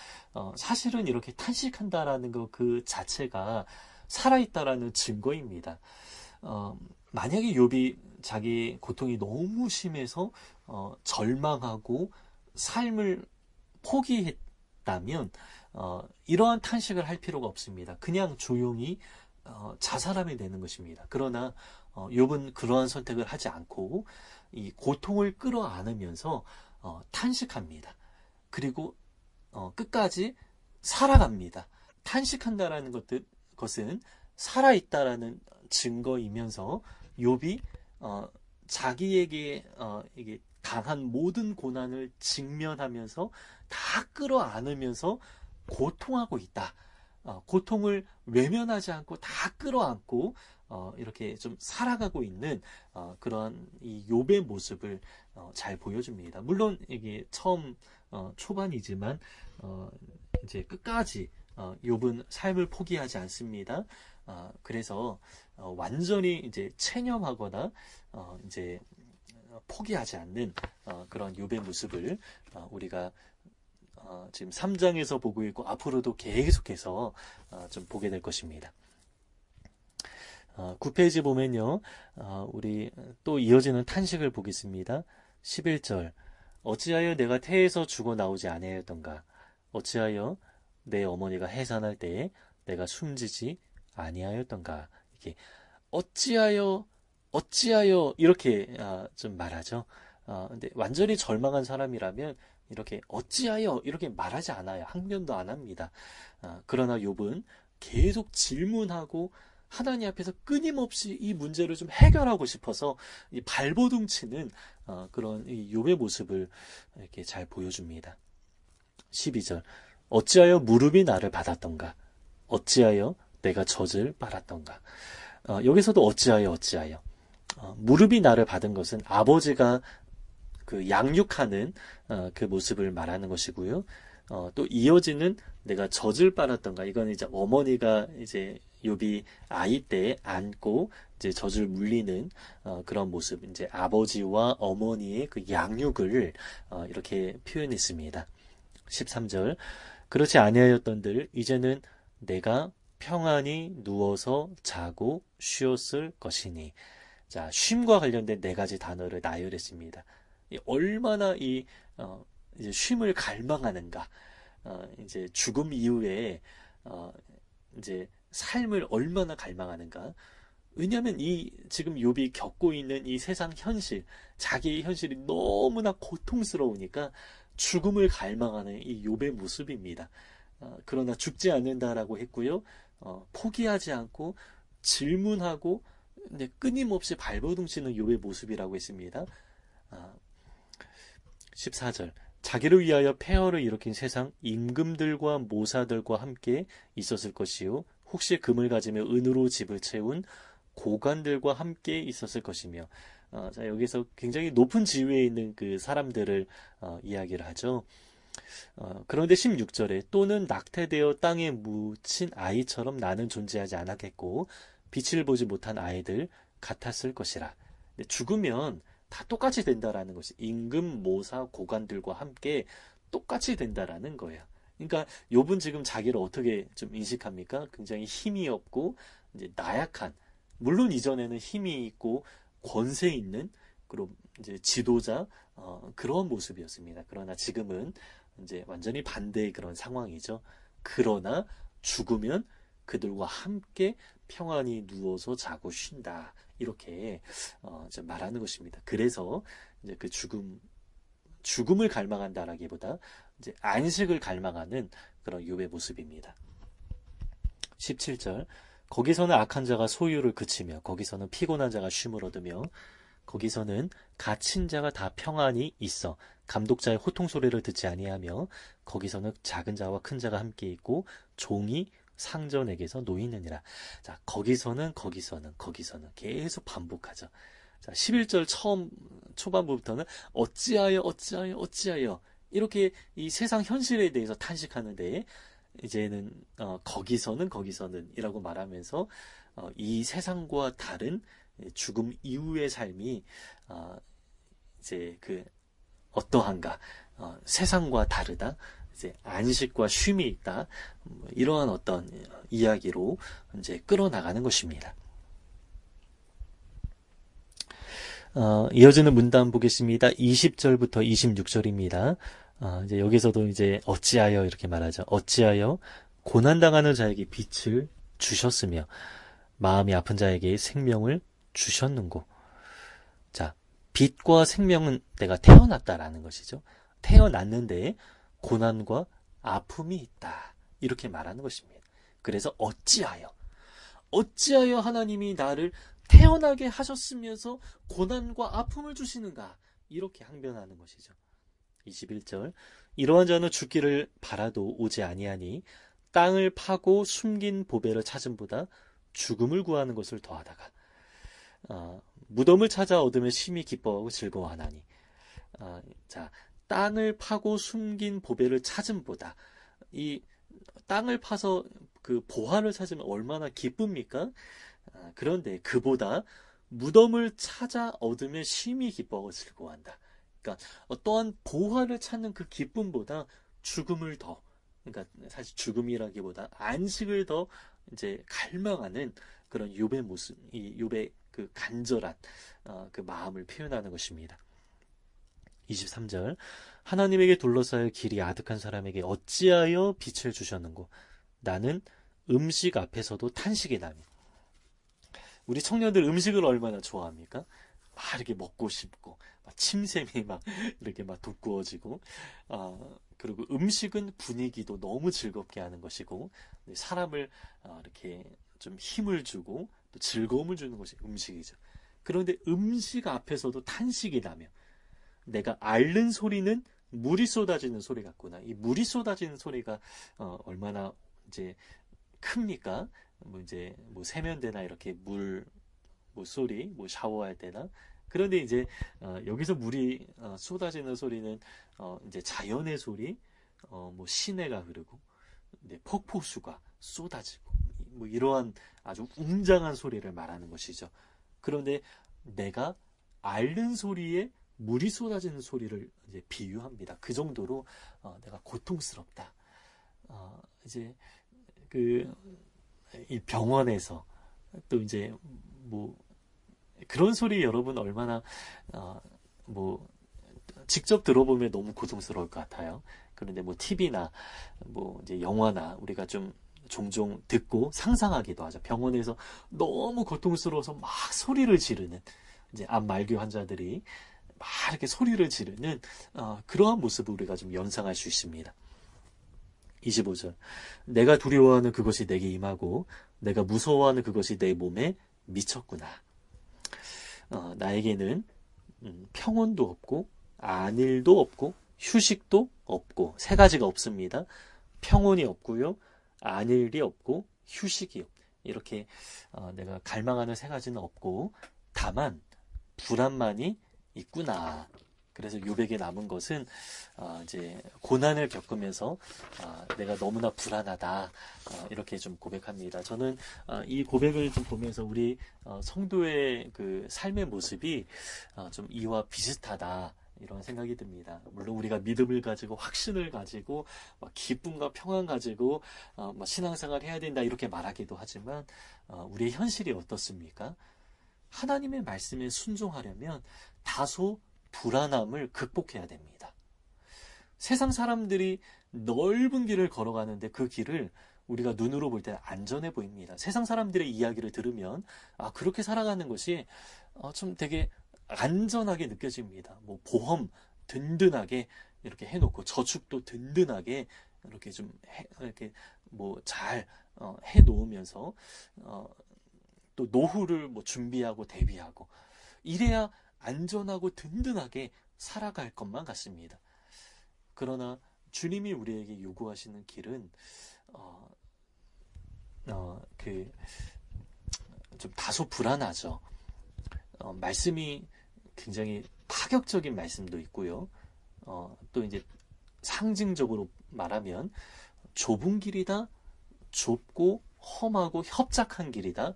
사실은 이렇게 탄식한다라는 것 그 자체가 살아있다라는 증거입니다. 만약에 욥이 자기 고통이 너무 심해서 절망하고 삶을 포기했다면 이러한 탄식을 할 필요가 없습니다. 그냥 조용히 자살하면 되는 것입니다. 그러나 욥은 그러한 선택을 하지 않고 이 고통을 끌어안으면서 탄식합니다. 그리고 끝까지 살아갑니다. 탄식한다라는 것은 살아있다라는 증거이면서 욥이 자기에게 이게 당한 모든 고난을 직면하면서 다 끌어안으면서 고통하고 있다. 고통을 외면하지 않고 다 끌어안고 이렇게 좀 살아가고 있는 그러한 이 욥의 모습을 잘 보여줍니다. 물론 이게 처음 초반이지만 이제 끝까지 욥은 삶을 포기하지 않습니다. 그래서 완전히 이제 체념하거나 이제 포기하지 않는 그런 욥의 모습을 우리가 지금 3장에서 보고 있고 앞으로도 계속해서 좀 보게 될 것입니다. 9페이지 보면요. 우리 또 이어지는 탄식을 보겠습니다. 11절. 어찌하여 내가 태에서 죽어 나오지 아니하였던가? 어찌하여 내 어머니가 해산할 때에 내가 숨지지 아니하였던가? 이게 어찌하여 이렇게 좀 말하죠. 근데 완전히 절망한 사람이라면 이렇게 어찌하여 이렇게 말하지 않아요. 항변도 안 합니다. 그러나 욥은 계속 질문하고 하나님 앞에서 끊임없이 이 문제를 좀 해결하고 싶어서 이 발버둥치는 그런 이 욥의 모습을 이렇게 잘 보여줍니다. 12절. 어찌하여 무릎이 나를 받았던가? 어찌하여 내가 젖을 빨았던가? 여기서도 어찌하여 무릎이 나를 받은 것은 아버지가 그 양육하는 그 모습을 말하는 것이고요. 또 이어지는 내가 젖을 빨았던가, 이건 이제 어머니가 이제 욥이 아이 때 안고 이제 젖을 물리는 그런 모습, 이제 아버지와 어머니의 그 양육을 이렇게 표현했습니다. 13절. 그렇지 아니하였던들 이제는 내가 평안히 누워서 자고 쉬었을 것이니. 자, 쉼과 관련된 네 가지 단어를 나열했습니다. 얼마나 이제 쉼을 갈망하는가, 이제 죽음 이후에 이제 삶을 얼마나 갈망하는가. 왜냐하면 이 지금 욥이 겪고 있는 이 세상 현실, 자기의 현실이 너무나 고통스러우니까 죽음을 갈망하는 이 욥의 모습입니다. 그러나 죽지 않는다라고 했고요. 포기하지 않고 질문하고 끊임없이 발버둥치는 욥의 모습이라고 했습니다. 14절. 자기를 위하여 폐허를 일으킨 세상 임금들과 모사들과 함께 있었을 것이요 혹시 금을 가지며 은으로 집을 채운 고관들과 함께 있었을 것이며. 자, 여기서 굉장히 높은 지위에 있는 그 사람들을 이야기를 하죠. 그런데 16절에 또는 낙태되어 땅에 묻힌 아이처럼 나는 존재하지 않았겠고 빛을 보지 못한 아이들 같았을 것이라. 죽으면 다 똑같이 된다라는 것이, 임금, 모사, 고관들과 함께 똑같이 된다라는 거예요. 그러니까 욥은 지금 자기를 어떻게 좀 인식합니까? 굉장히 힘이 없고 이제 나약한, 물론 이전에는 힘이 있고 권세 있는 그리고 이제 지도자 그런 모습이었습니다. 그러나 지금은 이제 완전히 반대의 그런 상황이죠. 그러나 죽으면 그들과 함께 평안히 누워서 자고 쉰다. 이렇게 말하는 것입니다. 그래서 이제 그 죽음을 갈망한다라기보다 이제 안식을 갈망하는 그런 욥의 모습입니다. 17절. 거기서는 악한 자가 소유를 그치며 거기서는 피곤한 자가 쉼을 얻으며 거기서는 갇힌 자가 다 평안히 있어 감독자의 호통 소리를 듣지 아니하며 거기서는 작은 자와 큰 자가 함께 있고 종이 상전에게서 놓이느니라. 자, 거기서는 계속 반복하죠. 자, 11절 초반부부터는 어찌하여 이렇게 이 세상 현실에 대해서 탄식하는데, 이제는 거기서는 이라고 말하면서 이 세상과 다른 죽음 이후의 삶이 이제 그 어떠한가? 세상과 다르다. 이제 안식과 쉼이 있다. 뭐 이러한 어떤 이야기로 이제 끌어나가는 것입니다. 이어지는 문단 보겠습니다. 20절부터 26절입니다. 이제 여기서도 이제 어찌하여 이렇게 말하죠. 어찌하여 고난당하는 자에게 빛을 주셨으며 마음이 아픈 자에게 생명을 주셨는고. 자, 빛과 생명은 내가 태어났다라는 것이죠. 태어났는데 고난과 아픔이 있다. 이렇게 말하는 것입니다. 그래서 어찌하여 하나님이 나를 태어나게 하셨으면서 고난과 아픔을 주시는가? 이렇게 항변하는 것이죠. 21절 이러한 자는 죽기를 바라도 오지 아니하니 땅을 파고 숨긴 보배를 찾음보다 죽음을 구하는 것을 더하다가 무덤을 찾아 얻으면 심히 기뻐하고 즐거워하나니. 자, 땅을 파고 숨긴 보배를 찾음보다, 이 땅을 파서 그 보화를 찾으면 얼마나 기쁩니까? 그런데 그보다 무덤을 찾아 얻으면 심히 기뻐하고 즐거워한다. 그러니까 또한 보화를 찾는 그 기쁨보다 죽음을 더, 그러니까 사실 죽음이라기보다 안식을 더 이제 갈망하는 그런 욥의 모습, 이 욥의 그 간절한 그 마음을 표현하는 것입니다. 23절 하나님에게 둘러싸여 길이 아득한 사람에게 어찌하여 빛을 주셨는고 나는 음식 앞에서도 탄식이 나며. 우리 청년들 음식을 얼마나 좋아합니까? 막 이렇게 먹고 싶고 막 침샘이 막 이렇게 막 돋구어지고 그리고 음식은 분위기도 너무 즐겁게 하는 것이고 사람을 이렇게 좀 힘을 주고 또 즐거움을 주는 것이 음식이죠. 그런데 음식 앞에서도 탄식이 나며 내가 앓는 소리는 물이 쏟아지는 소리 같구나. 이 물이 쏟아지는 소리가 얼마나 이제 큽니까? 뭐 이제 뭐 세면대나 이렇게 물 소리, 뭐 샤워할 때나. 그런데 이제 여기서 물이 쏟아지는 소리는 이제 자연의 소리, 뭐 시내가 흐르고, 네, 폭포수가 쏟아지고, 뭐 이러한 아주 웅장한 소리를 말하는 것이죠. 그런데 내가 앓는 소리에 물이 쏟아지는 소리를 이제 비유합니다. 그 정도로 내가 고통스럽다. 이제 이 병원에서 또 이제 뭐 그런 소리 여러분 얼마나 뭐 직접 들어보면 너무 고통스러울 것 같아요. 그런데 뭐 TV나 뭐 이제 영화나 우리가 좀 종종 듣고 상상하기도 하죠. 병원에서 너무 고통스러워서 막 소리를 지르는 이제 암 말기 환자들이 막 이렇게 소리를 지르는 그러한 모습을 우리가 좀 연상할 수 있습니다. 25절 내가 두려워하는 그것이 내게 임하고 내가 무서워하는 그것이 내 몸에 미쳤구나. 나에게는 평온도 없고 안일도 없고 휴식도 없고 세 가지가 없습니다. 평온이 없고요. 안일이 없고 휴식이 없고 이렇게 내가 갈망하는 세 가지는 없고 다만 불안만이 있구나. 그래서 욥에게 남은 것은 이제 고난을 겪으면서 내가 너무나 불안하다 이렇게 좀 고백합니다. 저는 이 고백을 좀 보면서 우리 성도의 그 삶의 모습이 좀 이와 비슷하다 이런 생각이 듭니다. 물론 우리가 믿음을 가지고 확신을 가지고 기쁨과 평안 가지고 신앙생활 해야 된다 이렇게 말하기도 하지만 우리의 현실이 어떻습니까? 하나님의 말씀에 순종하려면 다소 불안함을 극복해야 됩니다. 세상 사람들이 넓은 길을 걸어가는데 그 길을 우리가 눈으로 볼 때는 안전해 보입니다. 세상 사람들의 이야기를 들으면 그렇게 살아가는 것이 좀 되게 안전하게 느껴집니다. 뭐 보험 든든하게 이렇게 해놓고 저축도 든든하게 이렇게 좀 이렇게 뭐 잘 해놓으면서 또 노후를 뭐 준비하고 대비하고 이래야 안전하고 든든하게 살아갈 것만 같습니다. 그러나 주님이 우리에게 요구하시는 길은 좀 다소 불안하죠. 말씀이 굉장히 파격적인 말씀도 있고요. 또 이제 상징적으로 말하면 좁은 길이다, 좁고 험하고 협착한 길이다.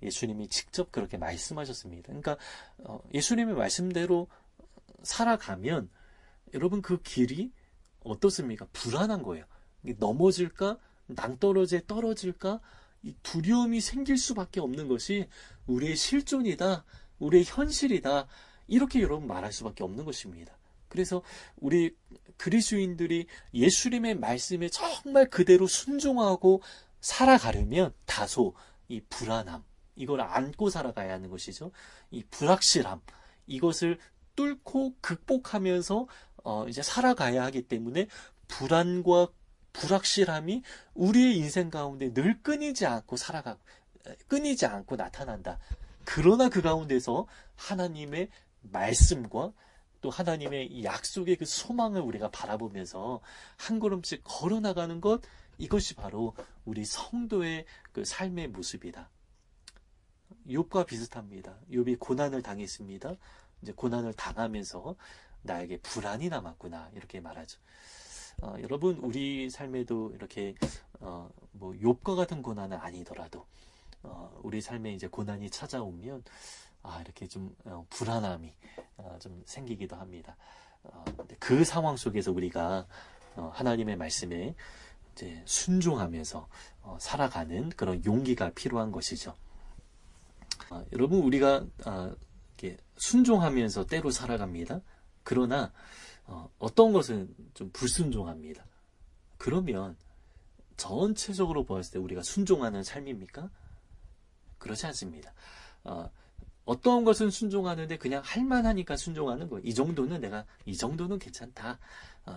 예수님이 직접 그렇게 말씀하셨습니다. 그러니까 예수님의 말씀대로 살아가면 여러분 그 길이 어떻습니까? 불안한 거예요. 넘어질까? 낭떠러지에 떨어질까? 이 두려움이 생길 수밖에 없는 것이 우리의 실존이다. 우리의 현실이다. 이렇게 여러분 말할 수밖에 없는 것입니다. 그래서 우리 그리스도인들이 예수님의 말씀에 정말 그대로 순종하고 살아가려면 다소 이 불안함, 이걸 안고 살아가야 하는 것이죠. 이 불확실함, 이것을 뚫고 극복하면서 이제 살아가야 하기 때문에 불안과 불확실함이 우리의 인생 가운데 늘 끊이지 않고 나타난다. 그러나 그 가운데서 하나님의 말씀과 또 하나님의 이 약속의 그 소망을 우리가 바라보면서 한 걸음씩 걸어나가는 것, 이것이 바로 우리 성도의 그 삶의 모습이다. 욥과 비슷합니다. 욥이 고난을 당했습니다. 이제 고난을 당하면서 나에게 불안이 남았구나, 이렇게 말하죠. 여러분, 우리 삶에도 이렇게 뭐 욥과 같은 고난은 아니더라도 우리 삶에 이제 고난이 찾아오면 이렇게 좀 불안함이 좀 생기기도 합니다. 근데 그 상황 속에서 우리가 하나님의 말씀에 이제 순종하면서 살아가는 그런 용기가 필요한 것이죠. 여러분, 우리가 이렇게 순종하면서 때로 살아갑니다. 그러나 어떤 것은 좀 불순종합니다. 그러면 전체적으로 보았을 때 우리가 순종하는 삶입니까? 그렇지 않습니다. 어떤 것은 순종하는데 그냥 할만하니까 순종하는 거예요. 이 정도는 괜찮다.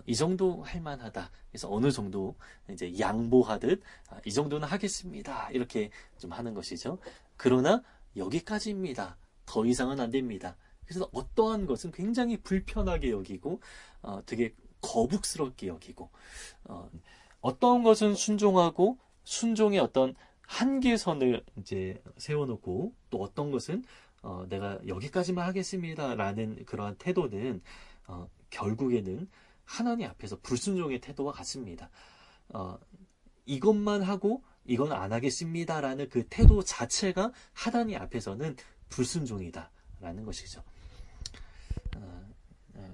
이 정도 할만하다. 그래서 어느 정도 이제 양보하듯 이 정도는 하겠습니다. 이렇게 좀 하는 것이죠. 그러나 여기까지입니다. 더 이상은 안 됩니다. 그래서 어떠한 것은 굉장히 불편하게 여기고 되게 거북스럽게 여기고 어떠한 것은 순종하고 순종의 어떤 한계선을 이제 세워놓고 또 어떤 것은 내가 여기까지만 하겠습니다라는 그러한 태도는 결국에는 하나님 앞에서 불순종의 태도와 같습니다. 이것만 하고 이건 안 하겠습니다라는 그 태도 자체가 하나님 앞에서는 불순종이다라는 것이죠.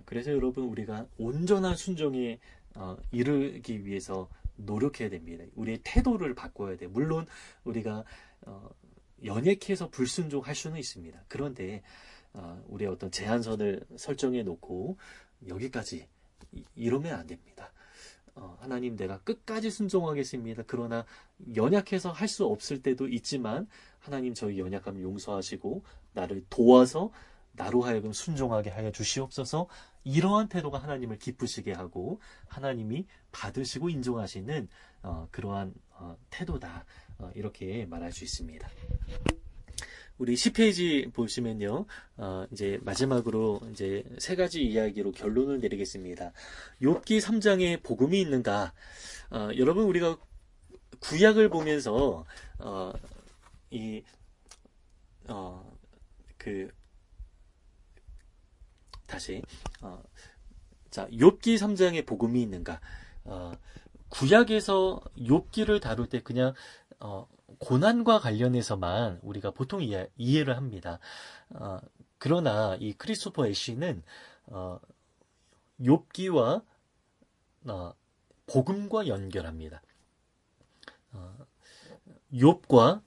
그래서 여러분, 우리가 온전한 순종에 이르기 위해서 노력해야 됩니다. 우리의 태도를 바꿔야 돼요. 물론 우리가 연약해서 불순종할 수는 있습니다. 그런데 우리의 어떤 제한선을 설정해 놓고 여기까지 이러면 안 됩니다. 하나님, 내가 끝까지 순종하겠습니다. 그러나 연약해서 할 수 없을 때도 있지만 하나님, 저희 연약함 용서하시고 나를 도와서 나로 하여금 순종하게 하여 주시옵소서. 이러한 태도가 하나님을 기쁘시게 하고 하나님이 받으시고 인정하시는 그러한 태도다. 이렇게 말할 수 있습니다. 우리 10페이지 보시면요, 이제 마지막으로 이제 세 가지 이야기로 결론을 내리겠습니다. 욥기 3장에 복음이 있는가? 여러분, 우리가 구약을 보면서 자, 욥기 3장에 복음이 있는가? 구약에서 욥기를 다룰 때 그냥 고난과 관련해서만 우리가 보통 이해를 합니다. 그러나 이 크리스토퍼 애쉬는 욥기와 복음과 연결합니다. 욥과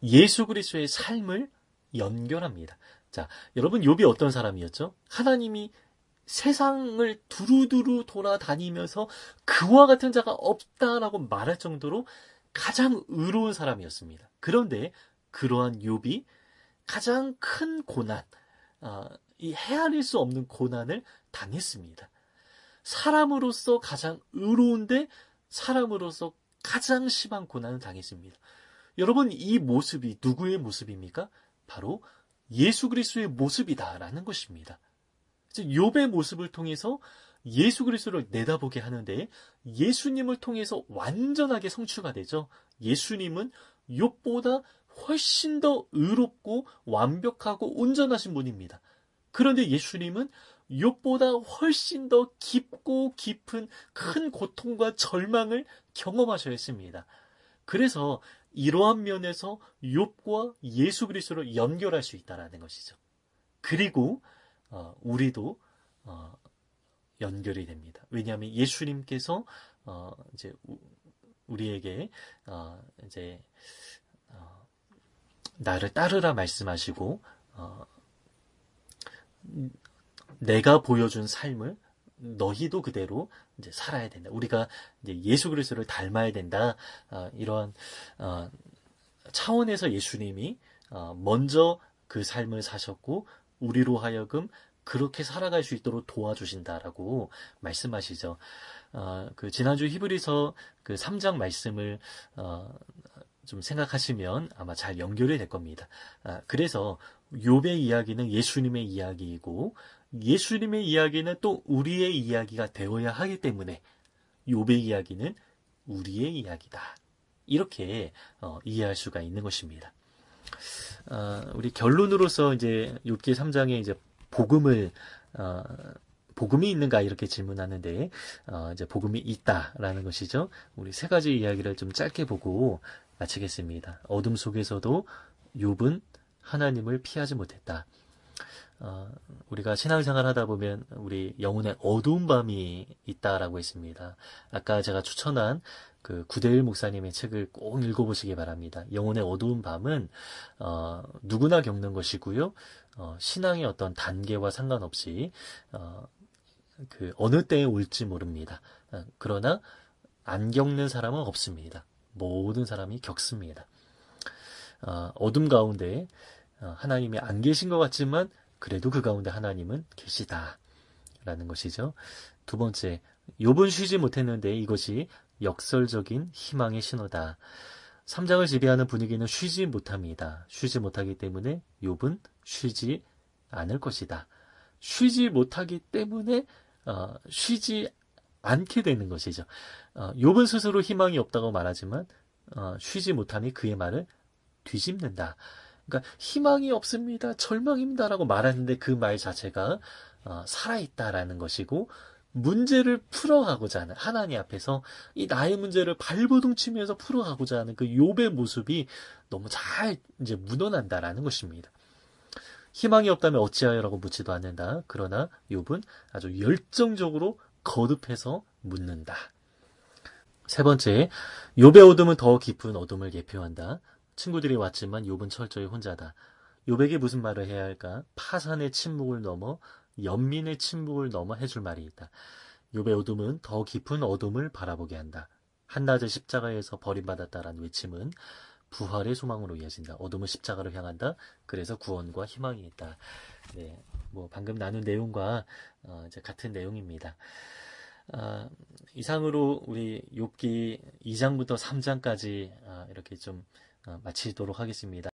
예수 그리스도의 삶을 연결합니다. 자, 여러분, 욥이 어떤 사람이었죠? 하나님이 세상을 두루두루 돌아다니면서 그와 같은 자가 없다라고 말할 정도로 가장 의로운 사람이었습니다. 그런데 그러한 욥이 가장 큰 고난, 이 헤아릴 수 없는 고난을 당했습니다. 사람으로서 가장 의로운데 사람으로서 가장 심한 고난을 당했습니다. 여러분, 이 모습이 누구의 모습입니까? 바로 예수 그리스도의 모습이다라는 것입니다. 욥의 모습을 통해서 예수 그리스도를 내다보게 하는데 예수님을 통해서 완전하게 성취가 되죠. 예수님은 욥보다 훨씬 더 의롭고 완벽하고 온전하신 분입니다. 그런데 예수님은 욥보다 훨씬 더 깊고 깊은 큰 고통과 절망을 경험하셔야 했습니다. 그래서 이러한 면에서 욥과 예수 그리스도를 연결할 수 있다는 것이죠. 그리고 우리도 연결이 됩니다. 왜냐하면 예수님께서 이제 우리에게 이제 나를 따르라 말씀하시고 내가 보여준 삶을 너희도 그대로 이제 살아야 된다. 우리가 이제 예수 그리스도를 닮아야 된다. 이런 차원에서 예수님이 먼저 그 삶을 사셨고 우리로 하여금 그렇게 살아갈 수 있도록 도와주신다라고 말씀하시죠. 그 지난주 히브리서 그 3장 말씀을 좀 생각하시면 아마 잘 연결이 될 겁니다. 그래서 욥의 이야기는 예수님의 이야기이고 예수님의 이야기는 또 우리의 이야기가 되어야 하기 때문에 욥의 이야기는 우리의 이야기다. 이렇게 이해할 수가 있는 것입니다. 우리 결론으로서 이제 욥기 3장에 이제 복음이 있는가 이렇게 질문하는데 이제 복음이 있다라는 것이죠. 우리 세 가지 이야기를 좀 짧게 보고 마치겠습니다. 어둠 속에서도 욥은 하나님을 피하지 못했다. 우리가 신앙생활 하다 보면 우리 영혼에 어두운 밤이 있다라고 했습니다. 아까 제가 추천한 그 구대일 목사님의 책을 꼭 읽어보시기 바랍니다. 영혼의 어두운 밤은 누구나 겪는 것이고요. 신앙의 어떤 단계와 상관없이 그 어느 때에 올지 모릅니다. 그러나 안 겪는 사람은 없습니다. 모든 사람이 겪습니다. 어둠 가운데 하나님이 안 계신 것 같지만 그래도 그 가운데 하나님은 계시다라는 것이죠. 두 번째, 욥은 쉬지 못했는데 이것이 역설적인 희망의 신호다. 3장을 지배하는 분위기는 쉬지 못합니다. 쉬지 못하기 때문에 욥은 쉬지 않을 것이다. 쉬지 못하기 때문에 쉬지 않게 되는 것이죠. 욥은 스스로 희망이 없다고 말하지만 쉬지 못함이 그의 말을 뒤집는다. 그러니까 희망이 없습니다. 절망입니다라고 말하는데 그 말 자체가 살아있다라는 것이고 문제를 풀어가고자 하는 하나님 앞에서 이 나의 문제를 발버둥 치면서 풀어가고자 하는 그 욥의 모습이 너무 잘 이제 묻어난다라는 것입니다. 희망이 없다면 어찌하여라고 묻지도 않는다. 그러나 욥은 아주 열정적으로 거듭해서 묻는다. 세 번째, 욥의 어둠은 더 깊은 어둠을 예표한다. 친구들이 왔지만 욥은 철저히 혼자다. 욥에게 무슨 말을 해야 할까? 파산의 침묵을 넘어 연민의 침묵을 넘어 해줄 말이 있다. 욥의 어둠은 더 깊은 어둠을 바라보게 한다. 한낮의 십자가에서 버림받았다라는 외침은 부활의 소망으로 이어진다. 어둠은 십자가를 향한다. 그래서 구원과 희망이 있다. 네, 뭐 방금 나눈 내용과 이제 같은 내용입니다. 이상으로 우리 욥기 2장부터 3장까지 이렇게 좀 마치도록 하겠습니다.